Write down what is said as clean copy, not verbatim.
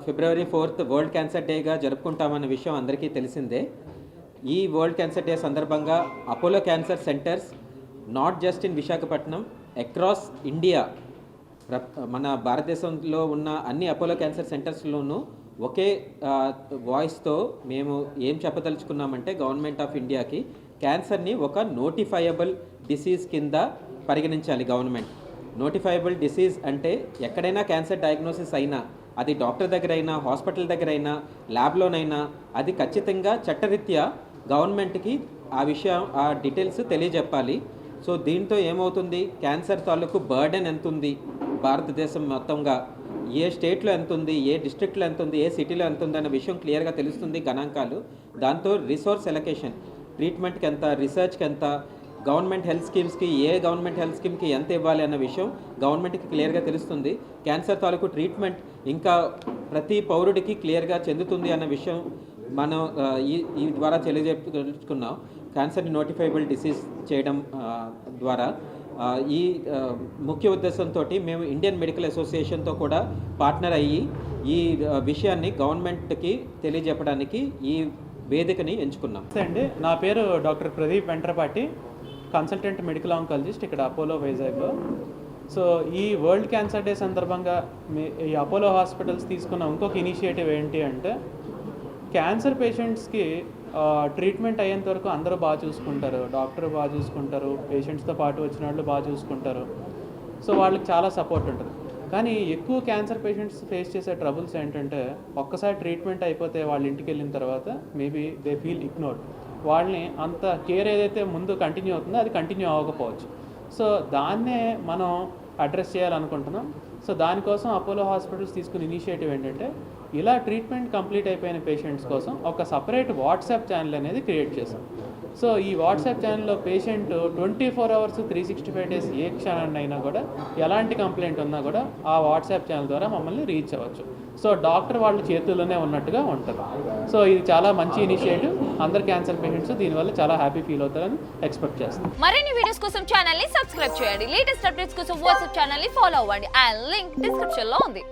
ఫిబ్రవరి 4th world cancer డేగా జరుపుకుంటామన్న విషయం అందరికీ తెలిసిందే. ఈ వరల్డ్ క్యాన్సర్ డే సందర్భంగా Apollo cancer centres not just in Visakhapatnam, across India, మన భారతదేశంలో ఉన్న అన్ని అపోలో క్యాన్సర్ సెంటర్స్లోనూ ఒకే వాయిస్తో మేము ఏం చెప్పదలుచుకున్నామంటే గవర్నమెంట్ ఆఫ్ ఇండియాకి క్యాన్సర్ని ఒక నోటిఫైయబుల్ డిసీజ్ కింద పరిగణించాలి గవర్నమెంట్. నోటిఫైయబుల్ డిసీజ్ అంటే ఎక్కడైనా క్యాన్సర్ డయాగ్నోసిస్ అయినా, అది డాక్టర్ దగ్గర అయినా, హాస్పిటల్ దగ్గర అయినా, ల్యాబ్లోనైనా, అది ఖచ్చితంగా చట్టరీత్యా గవర్నమెంట్కి ఆ విషయం, ఆ డీటెయిల్స్ తెలియజెప్పాలి. సో దీంతో ఏమవుతుంది, క్యాన్సర్ తాలూకు బర్డెన్ ఎంత ఉంది భారతదేశం మొత్తంగా, ఏ స్టేట్లో ఎంత ఉంది, ఏ డిస్ట్రిక్ట్లో ఎంత ఉంది, ఏ సిటీలో ఎంత ఉంది అన్న విషయం క్లియర్గా తెలుస్తుంది, గణాంకాలు. దాంతో రిసోర్స్ ఎలకేషన్, ట్రీట్మెంట్కి ఎంత, రీసెర్చ్కి ఎంత, గవర్నమెంట్ హెల్త్ స్కీమ్స్కి ఏ గవర్నమెంట్ హెల్త్ స్కీమ్కి ఎంత ఇవ్వాలి అన్న విషయం గవర్నమెంట్కి క్లియర్గా తెలుస్తుంది. క్యాన్సర్ తాలూకు ట్రీట్మెంట్ ఇంకా ప్రతి పౌరుడికి క్లియర్గా చెందుతుంది అన్న విషయం మనం ఈ ద్వారా తెలియజేసుకున్నాం. క్యాన్సర్ని నోటిఫైబుల్ డిసీజ్ చేయడం ద్వారా ఈ ముఖ్య ఉద్దేశంతో మేము ఇండియన్ మెడికల్ అసోసియేషన్తో కూడా పార్ట్నర్ అయ్యి ఈ విషయాన్ని గవర్నమెంట్కి తెలియజెప్పడానికి ఈ వేదికని ఎంచుకున్నాం. అండి, నా పేరు doctor Pradeep Ventrapati, consultant medical oncologist ఇక్కడ అపోలో వైజాగ్లో. సో ఈ వరల్డ్ క్యాన్సర్ డే సందర్భంగా ఈ అపోలో హాస్పిటల్స్ తీసుకున్న ఇంకొక ఇనిషియేటివ్ ఏంటి అంటే, క్యాన్సర్ పేషెంట్స్కి ట్రీట్మెంట్ అయ్యేంత వరకు అందరూ బాగా చూసుకుంటారు, డాక్టర్ బాగా చూసుకుంటారు, పేషెంట్స్తో పాటు వచ్చిన వాళ్ళు బాగా చూసుకుంటారు. సో వాళ్ళకి చాలా సపోర్ట్ ఉంటుంది. కానీ ఎక్కువ క్యాన్సర్ పేషెంట్స్ ఫేస్ చేసే ట్రబుల్స్ ఏంటంటే, ఒక్కసారి ట్రీట్మెంట్ అయిపోతే వాళ్ళ ఇంటికి వెళ్ళిన తర్వాత మేబీ దే ఫీల్ ఇగ్నోర్డ్. వాళ్ళని అంత కేర్ ఏదైతే ముందు కంటిన్యూ అవుతుందో అది కంటిన్యూ అవ్వకపోవచ్చు. సో దాన్నే మనం అడ్రస్ చేయాలనుకుంటున్నాం. సో దానికోసం అపోలో హాస్పిటల్స్ తీసుకున్న ఇనిషియేటివ్ ఏంటంటే, ఇలా ట్రీట్మెంట్ కంప్లీట్ అయిపోయిన పేషెంట్స్ కోసం ఒక సపరేట్ వాట్సాప్ ఛానల్ అనేది క్రియేట్ చేసాం. సో ఈ వాట్సాప్ ఛానల్లో పేషెంట్ 24 hours 365 days ఏ క్షణాన్ని అయినా కూడా ఎలాంటి కంప్లైంట్ ఉన్నా కూడా ఆ వాట్సాప్ ఛానల్ ద్వారా మమ్మల్ని రీచ్ అవ్వచ్చు. సో డాక్టర్ వాళ్ళ చేతుల్లోనే ఉన్నట్టుగా ఉంటుంది. సో ఇది చాలా మంచి ఇనిషియేటివ్. అందరు క్యాన్సర్ పేషెంట్స్ దీనివల్ల చాలా హ్యాపీ ఫీల్ అవుతారని ఎక్స్పెక్ట్ చేస్తాం. మరిన్ని వీడియోస్ కోసం ఛానల్ ని సబ్స్క్రైబ్ చేయండి. లేటెస్ట్ అప్డేట్స్ కోసం వాట్సాప్ ఛానల్ ని ఫాలో అవ్వండి. ఆ లింక్ డిస్క్రిప్షన్ లో ఉంది.